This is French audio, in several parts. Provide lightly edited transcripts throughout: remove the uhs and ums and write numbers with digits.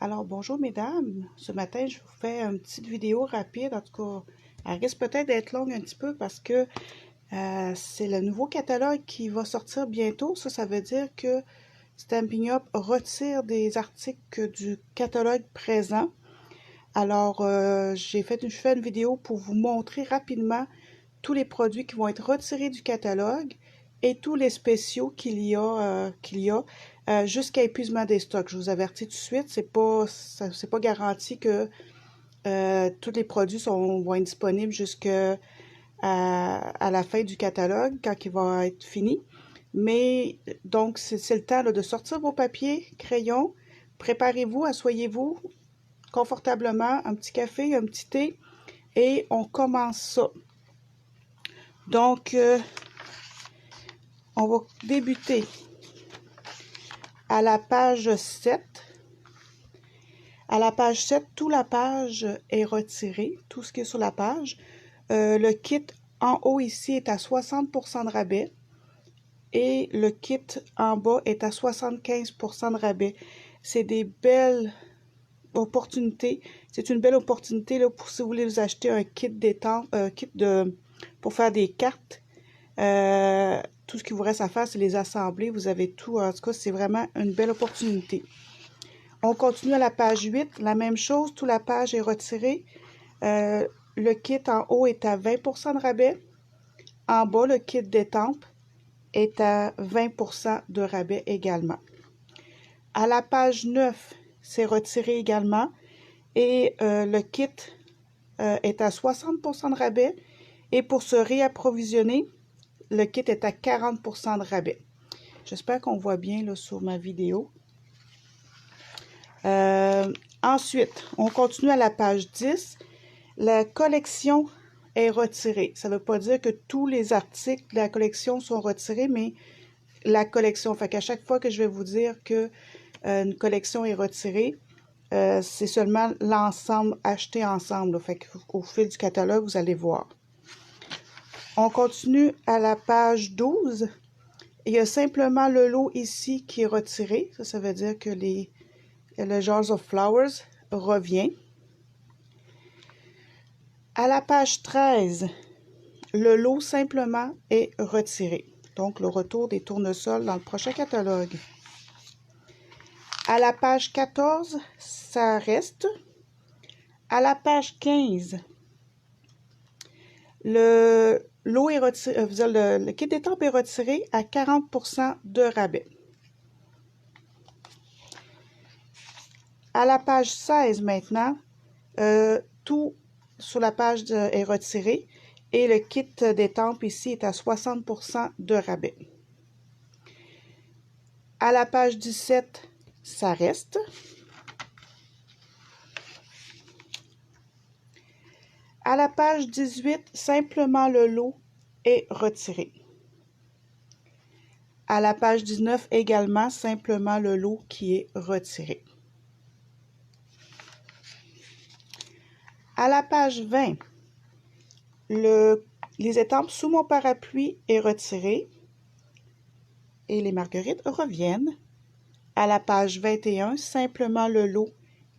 Alors, bonjour mesdames. Ce matin, je vous fais une petite vidéo rapide. En tout cas, elle risque peut-être d'être longue un petit peu parce que c'est le nouveau catalogue qui va sortir bientôt. Ça veut dire que Stampin' Up retire des articles du catalogue présent. Alors, je fais une vidéo pour vous montrer rapidement tous les produits qui vont être retirés du catalogue et tous les spéciaux qu'il y a jusqu'à épuisement des stocks. Je vous avertis tout de suite, c'est pas garanti que tous les produits vont être disponibles jusqu'à la fin du catalogue, quand il va être fini. Mais donc, c'est le temps là, de sortir vos papiers, crayons, préparez-vous, asseyez-vous confortablement, un petit café, un petit thé, et on commence ça. Donc, on va débuter à la page 7. À la page 7, toute la page est retirée, tout ce qui est sur la page. Le kit en haut ici est à 60% de rabais et le kit en bas est à 75% de rabais. C'est des belles opportunités. C'est une belle opportunité là, pour si vous voulez vous acheter un kit pour faire des cartes. Tout ce qu'il vous reste à faire, c'est les assembler. Vous avez tout. En tout cas, c'est vraiment une belle opportunité. On continue à la page 8. La même chose, toute la page est retirée. Le kit en haut est à 20% de rabais. En bas, le kit d'étampe est à 20% de rabais également. À la page 9, c'est retiré également. Et le kit est à 60% de rabais. Et pour se réapprovisionner, le kit est à 40% de rabais. J'espère qu'on voit bien là, sur ma vidéo. Ensuite, on continue à la page 10. La collection est retirée. Ça ne veut pas dire que tous les articles de la collection sont retirés, mais la collection. Fait qu'à chaque fois que je vais vous dire que une collection est retirée, c'est seulement l'ensemble acheté ensemble. Là. Fait qu'au fil du catalogue, vous allez voir. On continue à la page 12. Il y a simplement le lot ici qui est retiré. Ça veut dire que le Jars of Flowers revient. À la page 13, le lot simplement est retiré. Donc, le retour des tournesols dans le prochain catalogue. À la page 14, ça reste. À la page 15, le lot est retiré, le kit d'étampe est retiré à 40% de rabais. À la page 16 maintenant, tout sur la page est retiré et le kit d'étampe ici est à 60% de rabais. À la page 17, ça reste. À la page 18, simplement le lot est retiré. À la page 19 également, simplement le lot qui est retiré. À la page 20, les étampes sous mon parapluie est retiré et les marguerites reviennent. À la page 21, simplement le lot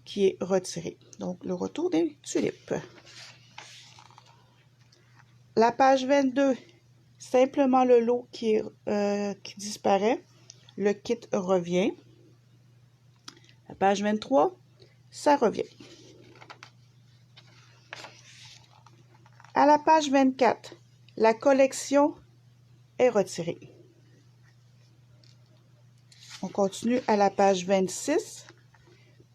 qui est retiré. Donc, le retour des tulipes. La page 22, simplement le lot qui disparaît. Le kit revient. La page 23, ça revient. À la page 24, la collection est retirée. On continue à la page 26.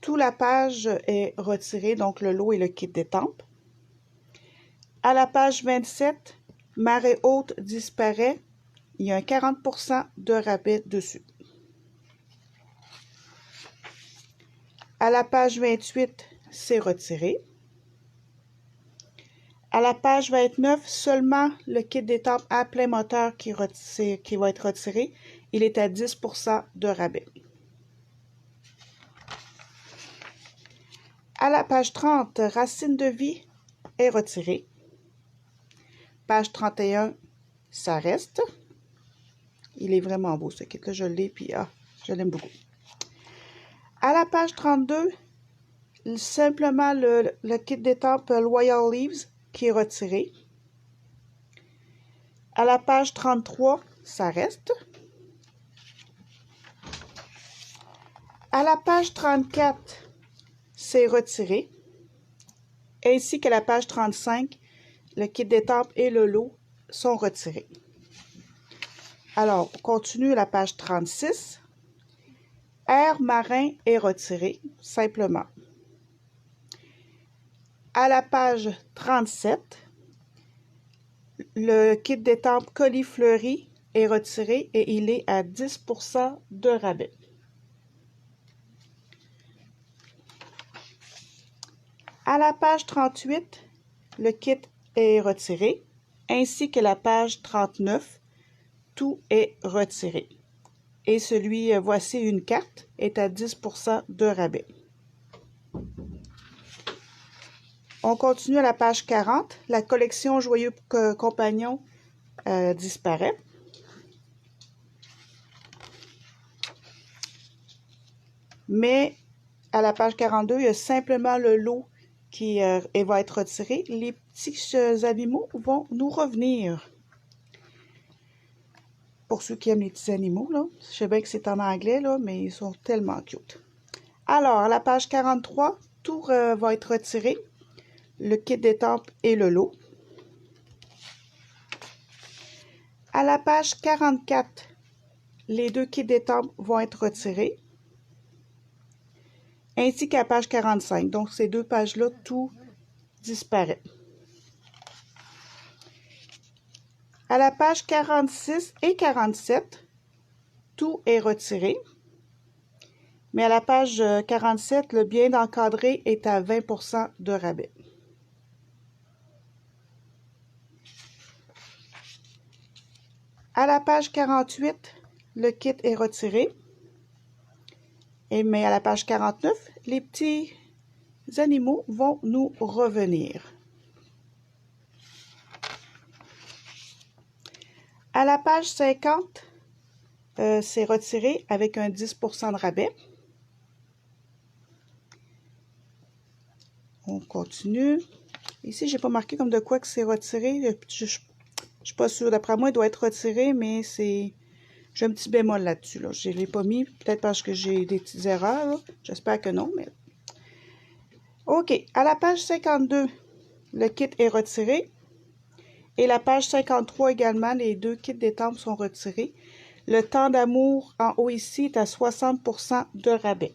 Toute la page est retirée, donc le lot et le kit d'étampe. À la page 27, marée haute disparaît. Il y a un 40% de rabais dessus. À la page 28, c'est retiré. À la page 29, seulement le kit d'étampe à plein moteur qui va être retiré. Il est à 10% de rabais. À la page 30, Racine de vie est retiré. Page 31, ça reste. Il est vraiment beau ce kit-là, je l'ai, puis je l'aime beaucoup. À la page 32, simplement le kit d'étampes Loyal Leaves qui est retiré. À la page 33, ça reste. À la page 34, c'est retiré. Ainsi qu'à la page 35, le kit d'étampes et le lot sont retirés. Alors, on continue à la page 36. Air marin est retiré, simplement. À la page 37, le kit d'étampes colis fleuris est retiré et il est à 10% de rabais. À la page 38, le kit est retiré, ainsi que la page 39, tout est retiré. Et celui Voici une carte est à 10% de rabais. On continue à la page 40. La collection Joyeux Compagnons disparaît. Mais à la page 42, il y a simplement le lot qui va être retiré. Les petits animaux vont nous revenir. Pour ceux qui aiment les petits animaux, là. Je sais bien que c'est en anglais, là, mais ils sont tellement cute. Alors, à la page 43, tout va être retiré. Le kit d'étampes et le lot. À la page 44, les deux kits d'étampes vont être retirés. Ainsi qu'à la page 45. Donc, ces deux pages-là, tout disparaît. À la page 46 et 47, tout est retiré. Mais à la page 47, le bien encadré est à 20% de rabais. À la page 48, le kit est retiré. Mais à la page 49, les petits animaux vont nous revenir. À la page 50, c'est retiré avec un 10% de rabais. On continue. Ici, j'ai pas marqué comme de quoi que c'est retiré. Je suis pas sûre. D'après moi, il doit être retiré, mais c'est... J'ai un petit bémol là-dessus. Là. Je ne l'ai pas mis, peut-être parce que j'ai des petites erreurs. J'espère que non, mais... OK. À la page 52, le kit est retiré. Et la page 53 également, les deux kits d'étampes sont retirés. Le temps d'amour en haut ici est à 60% de rabais.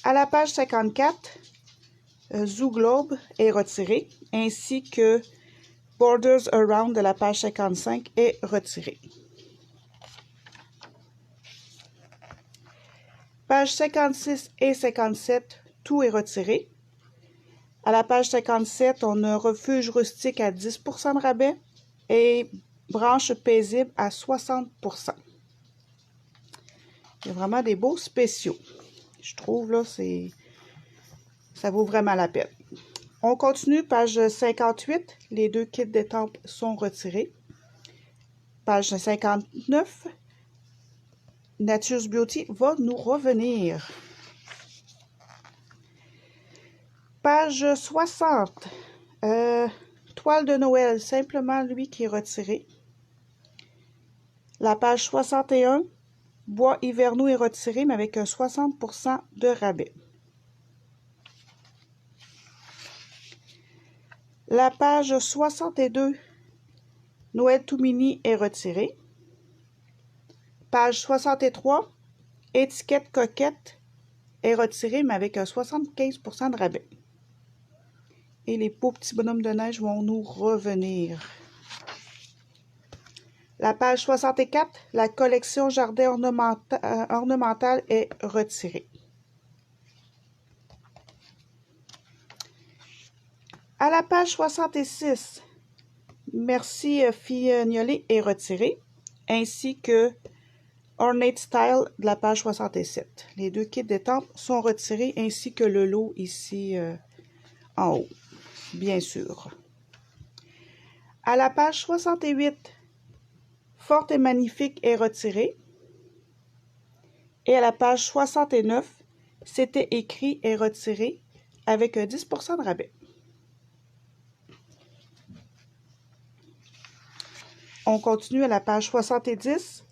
À la page 54, Zoo Globe est retiré, ainsi que Borders Around de la page 55 est retiré. Page 56 et 57, tout est retiré. À la page 57, on a Refuge rustique à 10% de rabais et Branche paisible à 60%. Il y a vraiment des beaux spéciaux. Je trouve, là, ça vaut vraiment la peine. On continue, page 58, les deux kits d'étampes sont retirés. Page 59, Nature's Beauty va nous revenir. Page 60, Toile de Noël, simplement lui qui est retiré. La page 61, Bois hivernaux est retiré, mais avec un 60% de rabais. La page 62, Noël tout mini est retiré. Page 63, Étiquette coquette est retiré, mais avec un 75% de rabais. Et les beaux petits bonhommes de neige vont nous revenir. La page 64, la collection jardin ornemental est retirée. À la page 66, Merci Fignolé est retiré, ainsi que Ornate Style de la page 67. Les deux kits d'étampes sont retirés, ainsi que le lot ici en haut, bien sûr. À la page 68, Forte et magnifique est retiré. Et à la page 69, c'était écrit et retiré avec 10% de rabais. On continue à la page 70.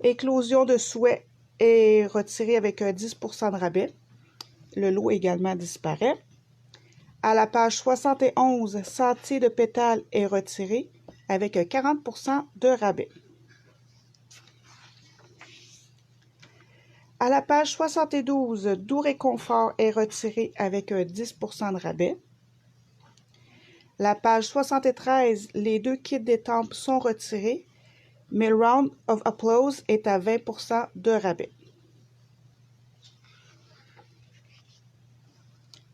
Éclosion de souhait est retiré avec 10% de rabais. Le lot également disparaît. À la page 71, sentier de pétales est retiré avec 40% de rabais. À la page 72, doux réconfort est retiré avec 10% de rabais. La page 73, les 2 kits d'étampes sont retirés, mais le Round of Applause est à 20% de rabais.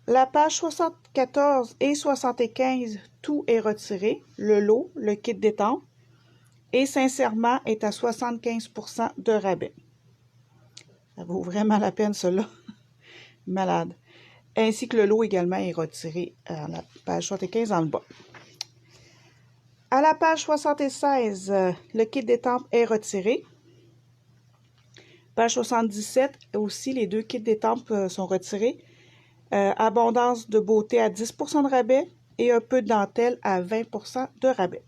La page 74 et 75, tout est retiré, le lot, le kit d'étampes, et sincèrement est à 75% de rabais. Ça vaut vraiment la peine, cela. Malade. Ainsi que le lot également est retiré à la page 75 en le bas. À la page 76, le kit d'étampes est retiré. Page 77, aussi, les 2 kits d'étampes sont retirés. Abondance de beauté à 10% de rabais et un peu de dentelle à 20% de rabais.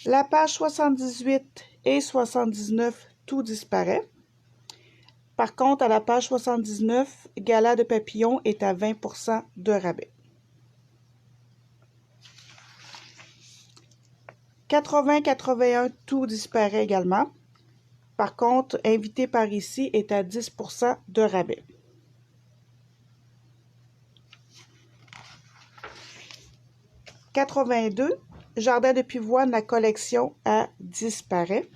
La page 78 et 79, tout disparaît. Par contre, à la page 79, Gala de papillon est à 20% de rabais. 80-81, tout disparaît également. Par contre, Invité par ici est à 10% de rabais. « 82, Jardin de pivoine, la collection a disparaît.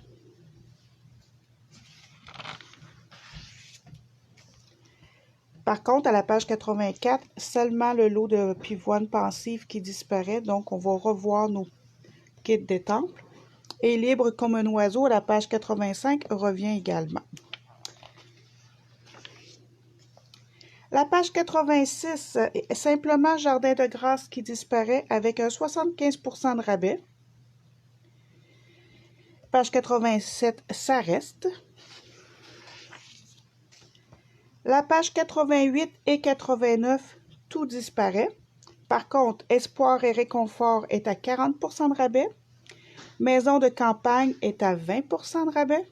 Par contre, à la page 84, seulement le lot de pivoine pensive qui disparaît. Donc, on va revoir nos kits d'étampes. Et libre comme un oiseau, à la page 85, revient également. La page 86, simplement Jardin de grâce qui disparaît avec un 75% de rabais. Page 87, ça reste. La page 88 et 89, tout disparaît. Par contre, Espoir et Réconfort est à 40% de rabais. Maison de campagne est à 20% de rabais.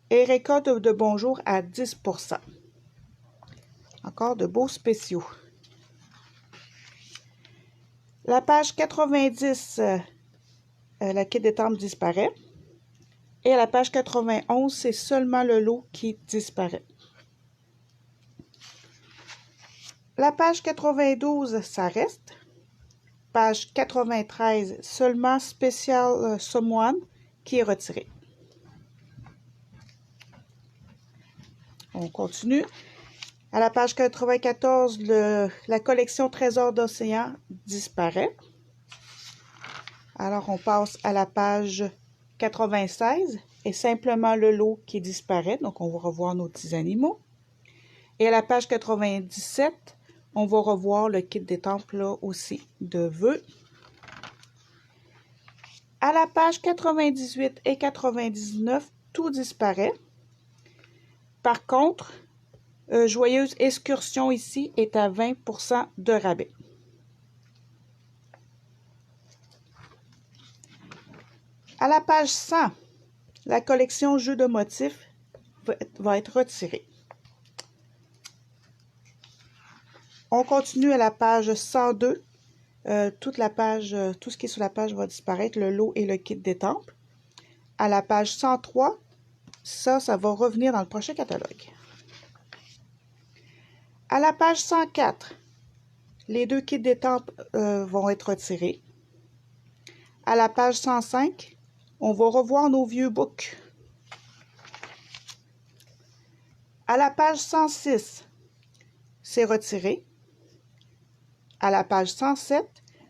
Et Récolte de bonjour à 10%. Encore de beaux spéciaux. La page 90, la kit d'étampes disparaît. Et à la page 91, c'est seulement le lot qui disparaît. La page 92, ça reste. Page 93, seulement spécial Someone qui est retiré. On continue. À la page 94, la collection Trésor d'océan disparaît. Alors, on passe à la page 96 et simplement le lot qui disparaît. Donc, on va revoir nos petits animaux. Et à la page 97, on va revoir le kit d'étampes là aussi de vœux. À la page 98 et 99, tout disparaît. Par contre, Joyeuse excursion ici est à 20% de rabais. À la page 100, la collection Jeux de motifs va être retirée. On continue à la page 102. Toute la page, tout ce qui est sur la page va disparaître, le lot et le kit d'étampes. À la page 103, ça va revenir dans le prochain catalogue. À la page 104, les 2 kits d'étampes vont être retirés. À la page 105, on va revoir nos vieux books. À la page 106, c'est retiré. À la page 107,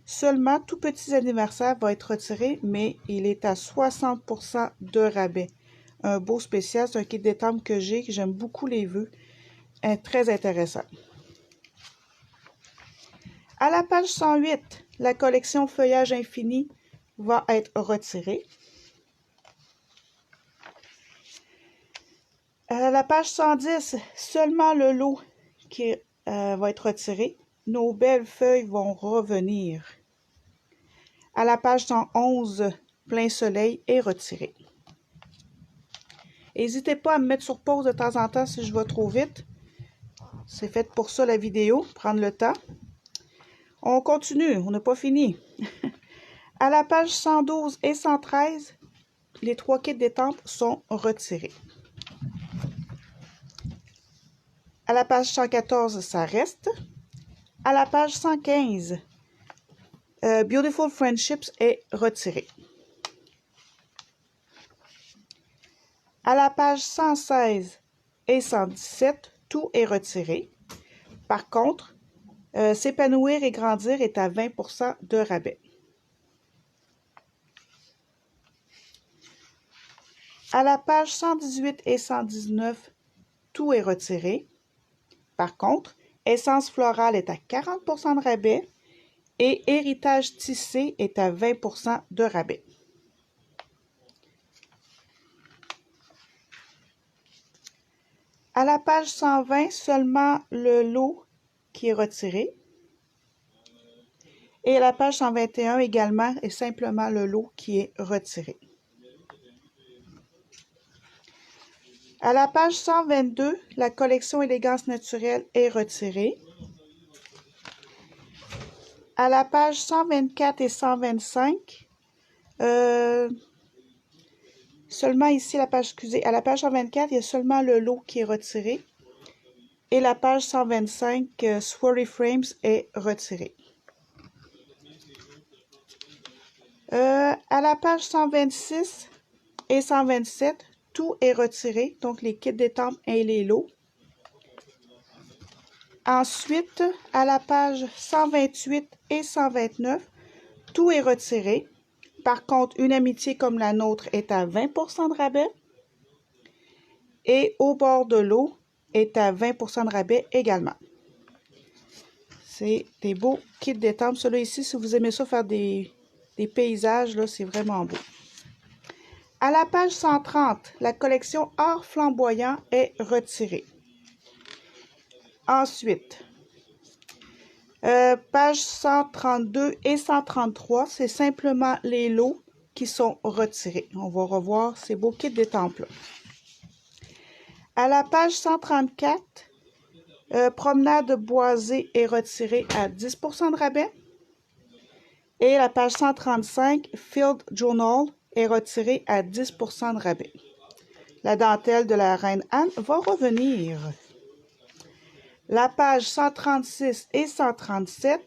seulement Tout petits anniversaires va être retiré, mais il est à 60% de rabais. Un beau spécial, c'est un kit d'étampes que j'aime beaucoup les vœux. Très intéressant. À la page 108, la collection Feuillage infini va être retirée. À la page 110, seulement le lot qui va être retiré. Nos belles feuilles vont revenir. À la page 111, plein soleil est retiré. N'hésitez pas à me mettre sur pause de temps en temps si je vais trop vite. C'est fait pour ça la vidéo, prendre le temps. On continue, on n'a pas fini. À la page 112 et 113, les 3 kits d'étampes sont retirés. À la page 114, ça reste. À la page 115, Beautiful Friendships est retiré. À la page 116 et 117, tout est retiré. Par contre, S'épanouir et grandir est à 20% de rabais. À la page 118 et 119, tout est retiré. Par contre, Essence florale est à 40% de rabais et Héritage tissé est à 20% de rabais. À la page 120, seulement le lot qui est retiré. Et à la page 121 également, est simplement le lot qui est retiré. À la page 122, la collection Élégance naturelle est retirée. À la page 124 et 125, seulement ici, à la page 124, il y a seulement le lot qui est retiré. Et la page 125, Swirly Frames, est retirée. À la page 126 et 127, tout est retiré, donc les kits d'étampes et les lots. Ensuite, à la page 128 et 129, tout est retiré. Par contre, une amitié comme la nôtre est à 20% de rabais. Et au bord de l'eau est à 20% de rabais également. C'est des beaux kits d'étampes. Celui-là ici, si vous aimez ça faire des paysages, là, c'est vraiment beau. À la page 130, la collection Or flamboyant est retirée. Ensuite, page 132 et 133, c'est simplement les lots qui sont retirés. On va revoir ces beaux kits d'étampes-là. À la page 134, Promenade boisée est retirée à 10% de rabais. Et la page 135, Field Journal est retirée à 10% de rabais. La dentelle de la Reine Anne va revenir. La page 136 et 137,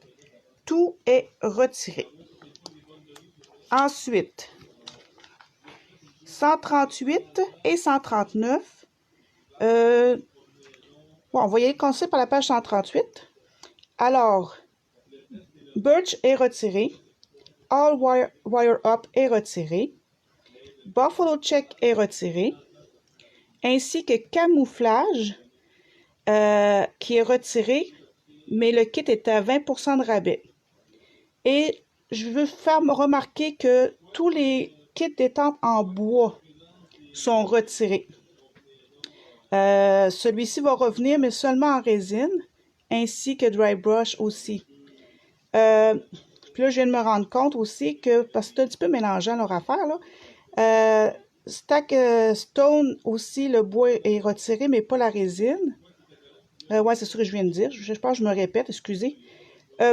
tout est retiré. Ensuite, 138 et 139, on va y aller commencer par la page 138. Alors, Birch est retiré. All Wire Up est retiré. Buffalo Check est retiré. Ainsi que Camouflage qui est retiré, mais le kit est à 20% de rabais. Et je veux faire remarquer que tous les kits d'étampes en bois sont retirés. Celui-ci va revenir, mais seulement en résine, ainsi que Dry Brush aussi. Puis là, je viens de me rendre compte aussi que, parce que c'est un petit peu mélangeant leur affaire, là, Stack Stone aussi, le bois est retiré, mais pas la résine. Ouais, c'est ce que je viens de dire. Je pense que je me répète, excusez.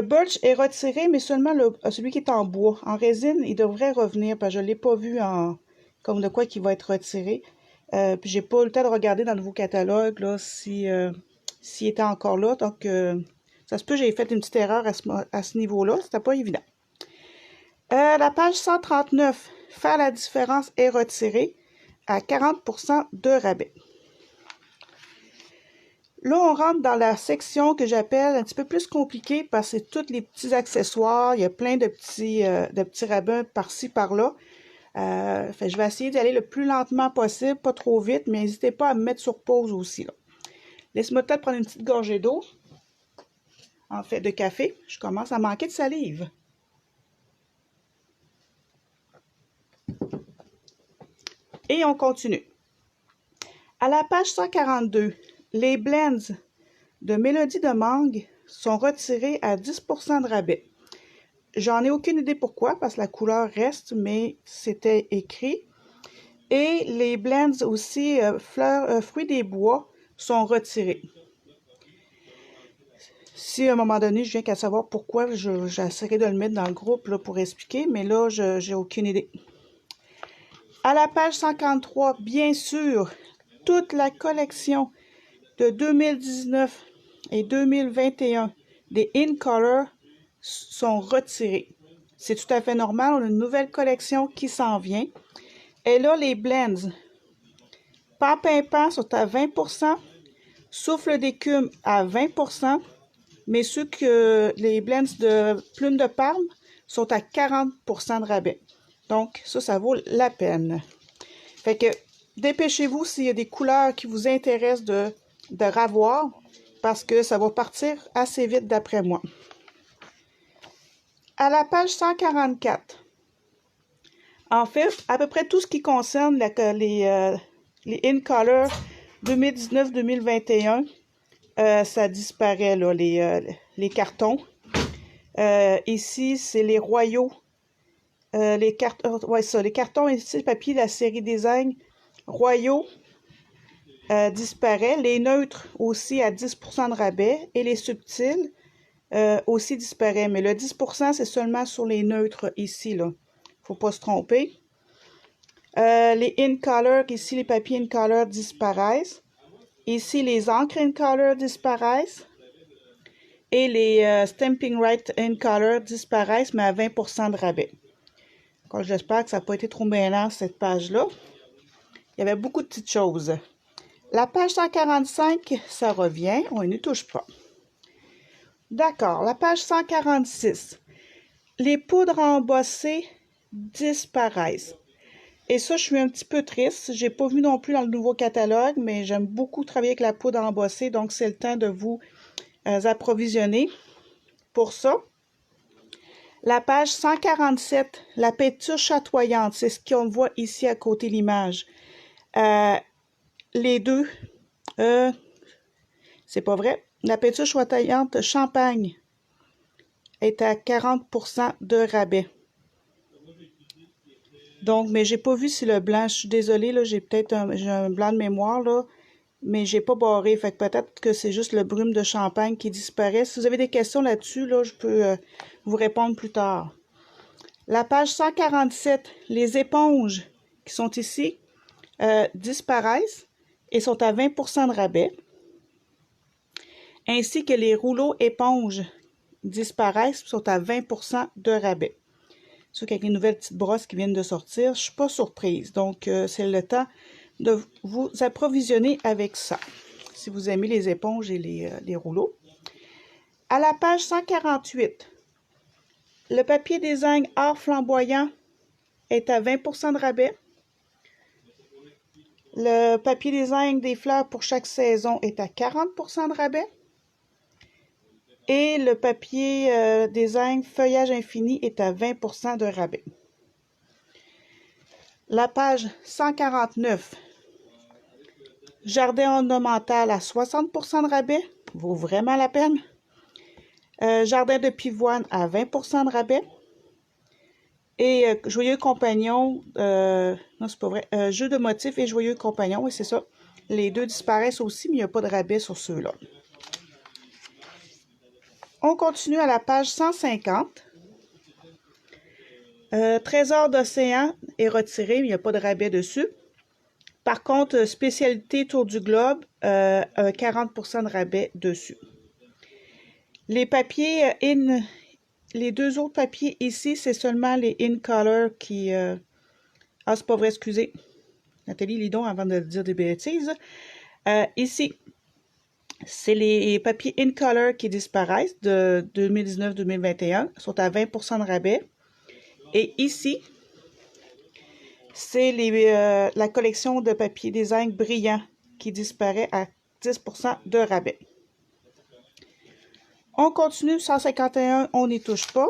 Birch est retiré, mais seulement celui qui est en bois. En résine, il devrait revenir, parce que je ne l'ai pas vu comme de quoi qui va être retiré. Puis j'ai pas eu le temps de regarder dans le nouveau catalogue là, s'il était encore là. Donc, ça se peut que j'ai fait une petite erreur à ce niveau-là. C'était pas évident. La page 139, Faire la différence est retirée à 40% de rabais. Là, on rentre dans la section que j'appelle un petit peu plus compliquée parce que c'est tous les petits accessoires. Il y a plein de petits rabais par-ci, par-là. Je vais essayer d'y aller le plus lentement possible, pas trop vite, mais n'hésitez pas à me mettre sur pause aussi. Laisse-moi peut-être prendre une petite gorgée d'eau. En fait, de café. Je commence à manquer de salive. Et on continue. À la page 142, les blends de Mélodie de Mangue sont retirés à 10% de rabais. J'en ai aucune idée pourquoi, parce que la couleur reste, mais c'était écrit. Et les blends aussi, fruits des bois, sont retirés. Si à un moment donné, je viens qu'à savoir pourquoi, j'essaierai de le mettre dans le groupe là, pour expliquer, mais là, je n'ai aucune idée. À la page 53, bien sûr, toute la collection de 2019 et 2021 des In Color sont retirés. C'est tout à fait normal, on a une nouvelle collection qui s'en vient. Et là, les blends, Papimpant sont à 20%, Souffle d'écume à 20%, mais les blends de Plume de Parme sont à 40% de rabais. Donc, ça vaut la peine. Fait que, dépêchez-vous s'il y a des couleurs qui vous intéressent de ravoir, parce que ça va partir assez vite d'après moi. À la page 144, en fait, à peu près tout ce qui concerne les In Color 2019-2021, ça disparaît, là, les cartons. Ici, c'est les royaux. Les cartons ici, le papier de la série Design royaux disparaît. Les neutres aussi à 10% de rabais. Et les subtils aussi disparaît. Mais le 10%, c'est seulement sur les neutres ici, là. Faut pas se tromper. Les In Color, ici, les papiers In Color disparaissent. Ici, les encres In Color disparaissent. Et les Stamping Right In Color disparaissent, mais à 20% de rabais. J'espère que ça n'a pas été trop mêlant, cette page-là. Il y avait beaucoup de petites choses. La page 145, ça revient. On n'y touche pas. D'accord. La page 146. Les poudres embossées disparaissent. Et ça, je suis un petit peu triste. Je n'ai pas vu non plus dans le nouveau catalogue, mais j'aime beaucoup travailler avec la poudre embossée. Donc, c'est le temps de vous approvisionner pour ça. La page 147, la peinture chatoyante, c'est ce qu'on voit ici à côté de l'image. Les deux, c'est pas vrai. La peinture chatoyante champagne est à 40% de rabais. Donc, mais j'ai pas vu si le blanc, je suis désolée, là, j'ai un blanc de mémoire, là, mais j'ai pas barré. Fait que peut-être que c'est juste le brume de champagne qui disparaît. Si vous avez des questions là-dessus, là, je peux vous répondre plus tard. La page 147, les éponges qui sont ici disparaissent et sont à 20% de rabais, ainsi que les rouleaux éponges disparaissent et sont à 20% de rabais. C'est sûr qu'avec les nouvelles petites brosses qui viennent de sortir, je ne suis pas surprise. Donc, c'est le temps de vous approvisionner avec ça, si vous aimez les éponges et les rouleaux. À la page 148, le papier design art flamboyant est à 20% de rabais. Le papier design des fleurs pour chaque saison est à 40% de rabais. Et le papier design feuillage infini est à 20% de rabais. La page 149, jardin ornemental à 60% de rabais, vaut vraiment la peine. Jardin de pivoine à 20% de rabais. Et joyeux compagnon, non c'est pas vrai, jeu de motifs et joyeux compagnon, oui c'est ça. Les deux disparaissent aussi, mais il n'y a pas de rabais sur ceux-là. On continue à la page 150. Trésor d'océan est retiré, mais il n'y a pas de rabais dessus. Par contre, spécialité Tour du Globe, 40% de rabais dessus. Les papiers les deux autres papiers ici, c'est seulement les In Color qui... Ah, c'est pas vrai, excusez. Nathalie, lis donc avant de dire des bêtises. Ici, c'est les papiers In Color qui disparaissent de 2019-2021, sont à 20% de rabais. Et ici, c'est la collection de papier design brillant qui disparaît à 10% de rabais. On continue, 151, on n'y touche pas.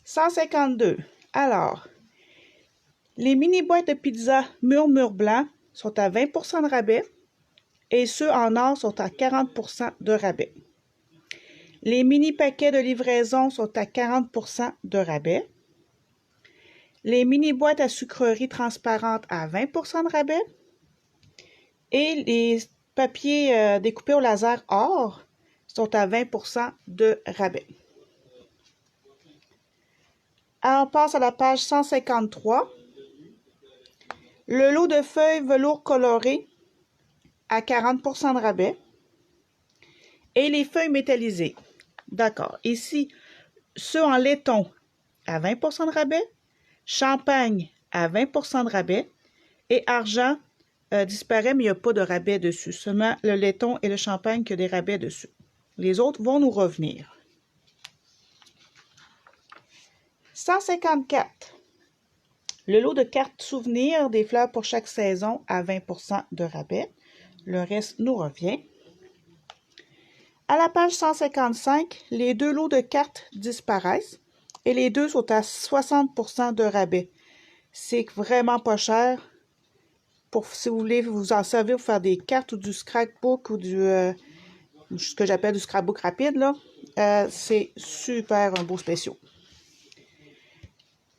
152, alors, les mini boîtes de pizza Murmure Blanc sont à 20 % de rabais et ceux en or sont à 40 % de rabais. Les mini paquets de livraison sont à 40 % de rabais. Les mini boîtes à sucreries transparentes à 20 % de rabais. Et les papiers découpés au laser or sont à 20 % de rabais. Alors, on passe à la page 153. Le lot de feuilles velours colorées à 40 % de rabais. Et les feuilles métallisées. D'accord. Ici, ceux en laiton à 20 % de rabais. Champagne à 20 % de rabais. Et argent disparaît, mais il n'y a pas de rabais dessus. Seulement le laiton et le champagne qui ont des rabais dessus. Les autres vont nous revenir. 154. Le lot de cartes souvenirs des fleurs pour chaque saison à 20 % de rabais. Le reste nous revient. À la page 155, les deux lots de cartes disparaissent et les deux sont à 60 % de rabais. C'est vraiment pas cher. Si vous voulez vous en servir pour faire des cartes ou du scrapbook ou ce que j'appelle du scrapbook rapide, là, c'est super un beau spécial.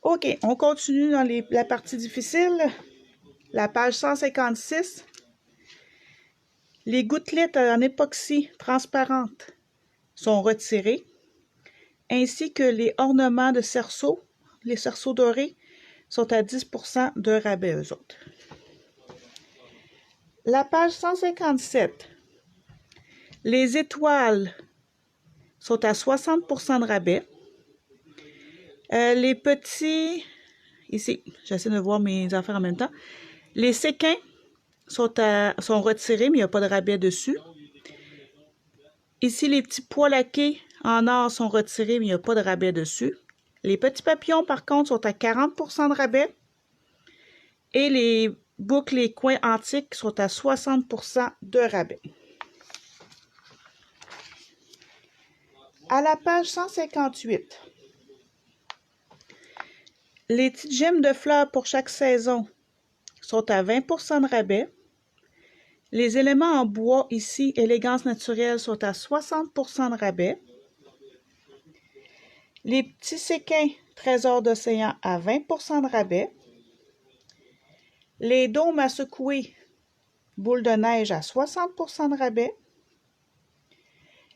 OK, on continue dans la partie difficile. La page 156. Les gouttelettes en époxy transparentes sont retirées, ainsi que les ornements de cerceaux, les cerceaux dorés, sont à 10 % de rabais, eux autres. La page 157. Les étoiles sont à 60 % de rabais. Les petits, ici, j'essaie de voir mes affaires en même temps. Les séquins sont retirés, mais il n'y a pas de rabais dessus. Ici, les petits pois laqués en or sont retirés, mais il n'y a pas de rabais dessus. Les petits papillons, par contre, sont à 40 % de rabais. Et les boucles et coins antiques sont à 60 % de rabais. À la page 158, les petites gemmes de fleurs pour chaque saison sont à 20 % de rabais. Les éléments en bois, ici, élégance naturelle, sont à 60 % de rabais. Les petits séquins trésors d'océan à 20 % de rabais. Les dômes à secouer boules de neige à 60 % de rabais.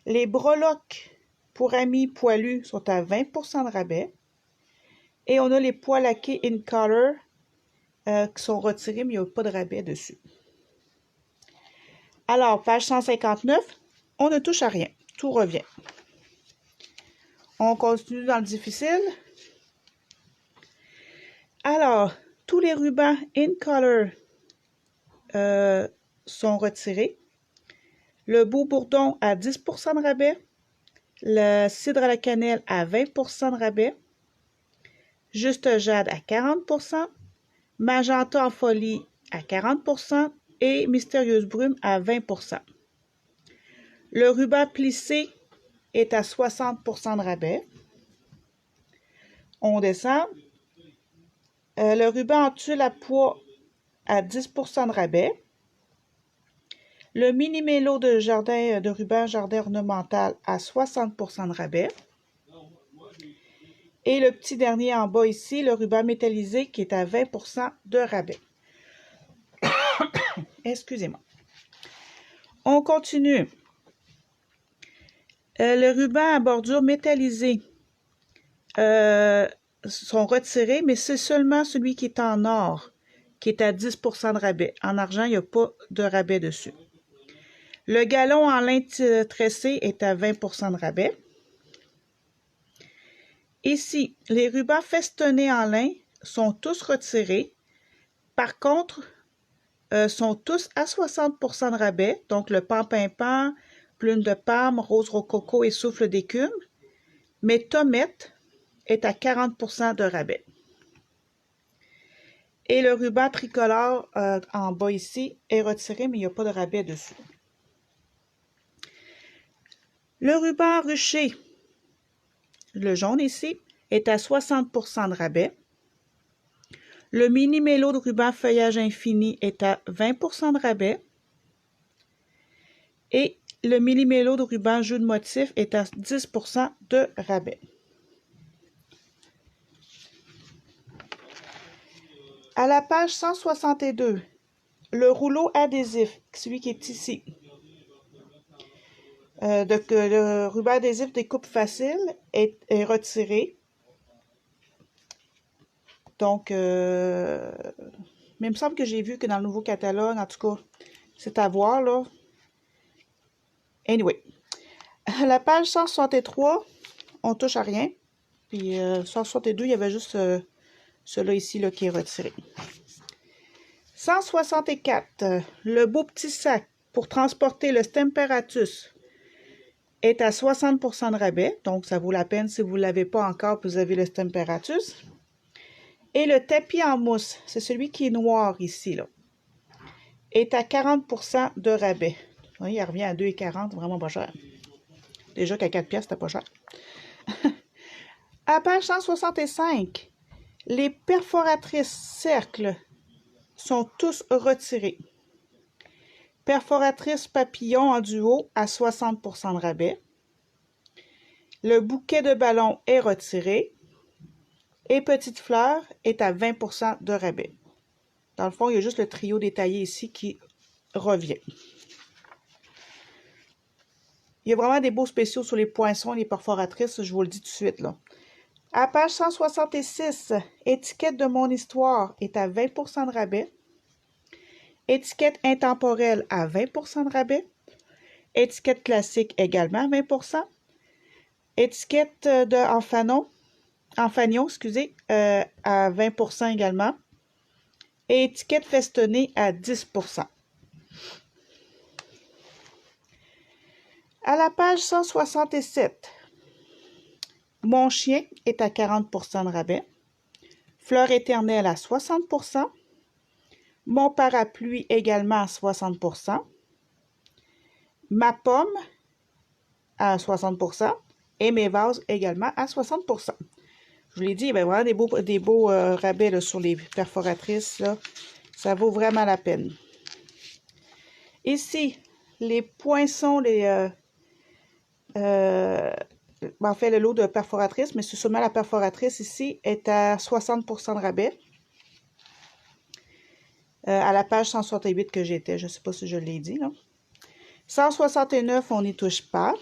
Les breloques pour amis poilus sont à 20 % de rabais. Et on a les pois laqués in color qui sont retirés, mais il n'y a pas de rabais dessus. Alors, page 159, on ne touche à rien. Tout revient. On continue dans le difficile. Alors, tous les rubans in color sont retirés. Le beau bourdon à 10 % de rabais. Le cidre à la cannelle à 20 % de rabais. Juste jade à 40 %. Magenta en folie à 40 % et mystérieuse brume à 20 %. Le ruban plissé est à 60 % de rabais. On descend. Le ruban en tuile à pois à 10 % de rabais. Le mini mélo de ruban jardin ornemental à 60 % de rabais. Et le petit dernier en bas ici, le ruban métallisé qui est à 20 % de rabais. Excusez-moi. On continue. Le ruban à bordure métallisée sont retirés, mais c'est seulement celui qui est en or qui est à 10 % de rabais. En argent, il n'y a pas de rabais dessus. Le galon en lin tressé est à 20 % de rabais. Ici, les rubans festonnés en lin sont tous retirés. Par contre, sont tous à 60 % de rabais. Donc, le pan-pimpant, plume de palme, rose rococo et souffle d'écume. Mais Tomette est à 40 % de rabais. Et le ruban tricolore en bas ici est retiré, mais il n'y a pas de rabais dessus. Le ruban ruché, le jaune ici, est à 60 % de rabais. Le mini mélo de ruban feuillage infini est à 20% de rabais. Et le mini mélo de ruban jeu de motifs est à 10% de rabais. À la page 162, le rouleau adhésif, celui qui est ici, le ruban adhésif découpe facile est retiré. Donc, mais il me semble que j'ai vu que dans le nouveau catalogue, en tout cas, c'est à voir, là. Anyway. À la page 163, on touche à rien. Puis 162, il y avait juste celui-là ici là, qui est retiré. 164, le beau petit sac pour transporter le Stemperatus est à 60% de rabais. Donc, ça vaut la peine si vous ne l'avez pas encore, vous avez le Stemperatus. Et le tapis en mousse, c'est celui qui est noir ici, là, est à 40% de rabais. Oui, il revient à 2,40, vraiment pas cher. Déjà qu'à 4 piastres, c'était pas cher. À page 165, les perforatrices cercles sont tous retirés. Perforatrice papillon en duo à 60% de rabais. Le bouquet de ballons est retiré. Et petite fleur est à 20% de rabais. Dans le fond, il y a juste le trio détaillé ici qui revient. Il y a vraiment des beaux spéciaux sur les poinçons et les perforatrices, je vous le dis tout de suite, là. À page 166, étiquette de mon histoire est à 20% de rabais. Étiquette intemporelle à 20% de rabais. Étiquette classique également à 20%. Étiquette en fanion, excusez, à 20% également. Et étiquette festonnée à 10%. À la page 167, mon chien est à 40% de rabais. Fleur éternelle à 60%. Mon parapluie également à 60%. Ma pomme à 60%. Et mes vases également à 60%. Je vous l'ai dit, il y avait vraiment des beaux rabais là, sur les perforatrices. Là. Ça vaut vraiment la peine. Ici, les poinçons, en fait, le lot de perforatrices, mais c'est seulement la perforatrice ici, est à 60% de rabais. À la page 168 que j'étais, je ne sais pas si je l'ai dit. Là. 169, on n'y touche pas.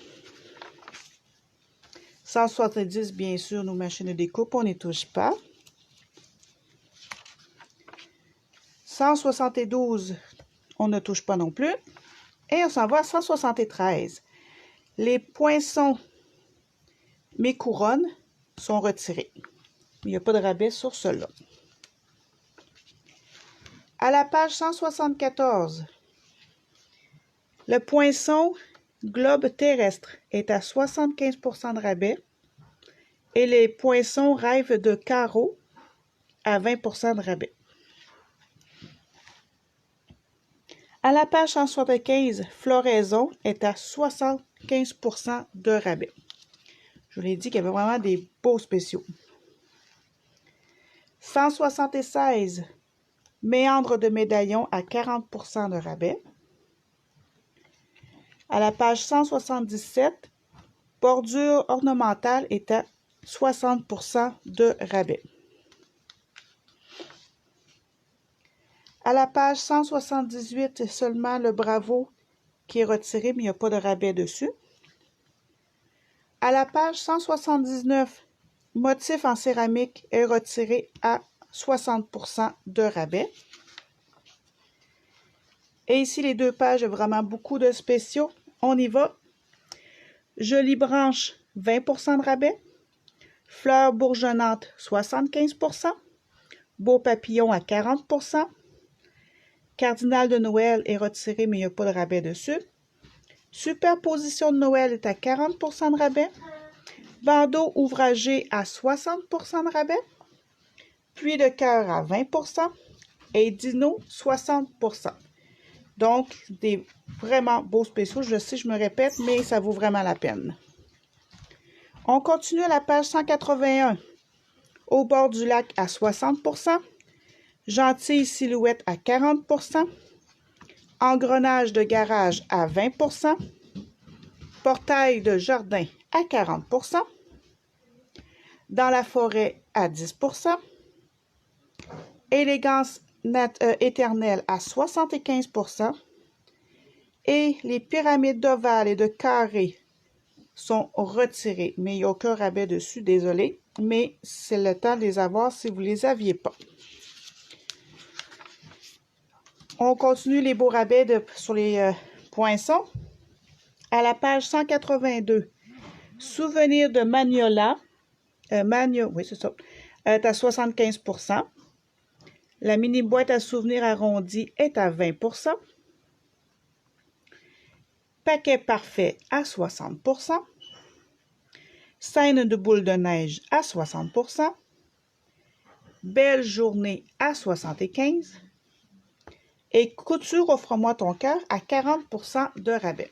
170, bien sûr, nos machines de découpe, on n'y touche pas. 172, on ne touche pas non plus. Et on s'en va à 173. Les poinçons, mes couronnes, sont retirés. Il n'y a pas de rabais sur cela. À la page 174, le poinçon globe terrestre est à 75% de rabais et les poinçons rêve de carreau à 20% de rabais. À la page 175, floraison est à 75% de rabais. Je vous l'ai dit qu'il y avait vraiment des beaux spéciaux. 176, méandre de médaillon à 40% de rabais. À la page 177, bordure ornementale est à 60% de rabais. À la page 178, seulement le Bravo qui est retiré, mais il n'y a pas de rabais dessus. À la page 179, motif en céramique est retiré à 60% de rabais. Et ici, les deux pages, il y a vraiment beaucoup de spéciaux. On y va. Jolie branche, 20% de rabais. Fleurs bourgeonnantes, 75%. Beau papillon à 40%. Cardinal de Noël est retiré, mais il n'y a pas de rabais dessus. Superposition de Noël est à 40% de rabais. Bandeau ouvragé à 60% de rabais. Puits de cœur à 20%. Et Dino, 60%. Donc, des vraiment beaux spéciaux. Je sais, je me répète, mais ça vaut vraiment la peine. On continue à la page 181. Au bord du lac à 60%. Gentille silhouette à 40 %, engrenage de garage à 20 %, portail de jardin à 40 %, dans la forêt à 10 %, élégance éternelle à 75 % et les pyramides d'ovales et de carrés sont retirées. Mais il n'y a aucun rabais dessus, désolé, mais c'est le temps de les avoir si vous ne les aviez pas. On continue les beaux rabais sur les poinçons. À la page 182, souvenir de Magnolia, oui, c'est ça, est à 75 %. La mini boîte à souvenirs arrondie est à 20 %. Paquet parfait à 60 %. Scène de boule de neige à 60 %. Belle journée à 75 %. Et couture offre-moi ton cœur à 40 % de rabais.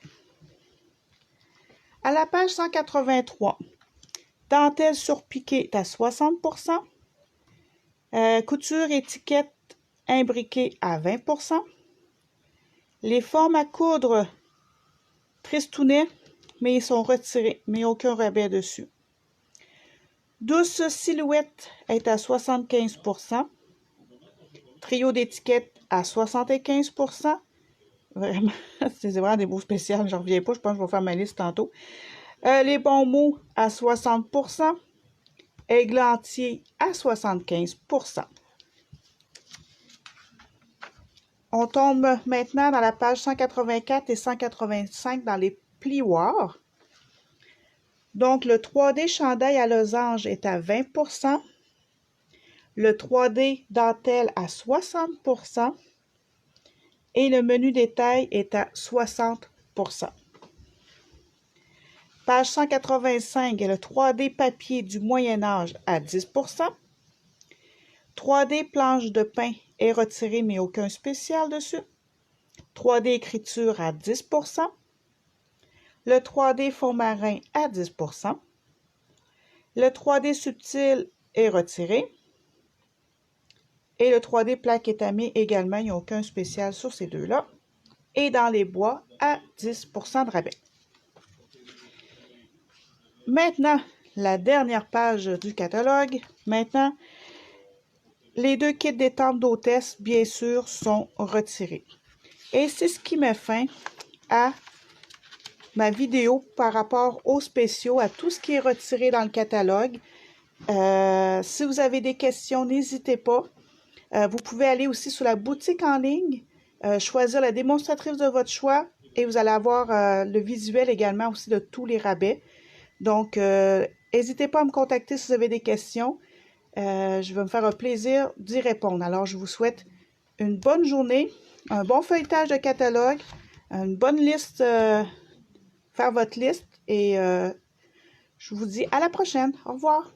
À la page 183, dentelle surpiquée est à 60 %. Couture étiquette imbriquée à 20 %. Les formes à coudre tristounet, mais ils sont retirés, mais aucun rabais dessus. Douce silhouette est à 75 %. Trio d'étiquette à 75 %. Vraiment, c'est vraiment des beaux spéciaux, j'en reviens pas, je pense que je vais faire ma liste tantôt. Les bons mots à 60 %. Églantier à 75 %. On tombe maintenant dans la page 184 et 185 dans les plioirs. Donc, le 3D chandail à losange est à 20 %. Le 3D dentelle à 60 % et le menu détail est à 60 %. Page 185 est le 3D papier du Moyen-Âge à 10 %. 3D planche de pain est retiré, mais aucun spécial dessus. 3D écriture à 10 %. Le 3D fond marin à 10 %. Le 3D subtil est retiré. Et le 3D plaque étamée également, il n'y a aucun spécial sur ces deux-là. Et dans les bois, à 10 % de rabais. Maintenant, la dernière page du catalogue. Maintenant, les 2 kits détente d'hôtesse, bien sûr, sont retirés. Et c'est ce qui met fin à ma vidéo par rapport aux spéciaux, à tout ce qui est retiré dans le catalogue. Si vous avez des questions, n'hésitez pas. Vous pouvez aller aussi sur la boutique en ligne, choisir la démonstratrice de votre choix et vous allez avoir le visuel également aussi de tous les rabais. Donc, n'hésitez pas à me contacter si vous avez des questions. Je vais me faire un plaisir d'y répondre. Alors, je vous souhaite une bonne journée, un bon feuilletage de catalogue, une bonne liste, faire votre liste et je vous dis à la prochaine. Au revoir.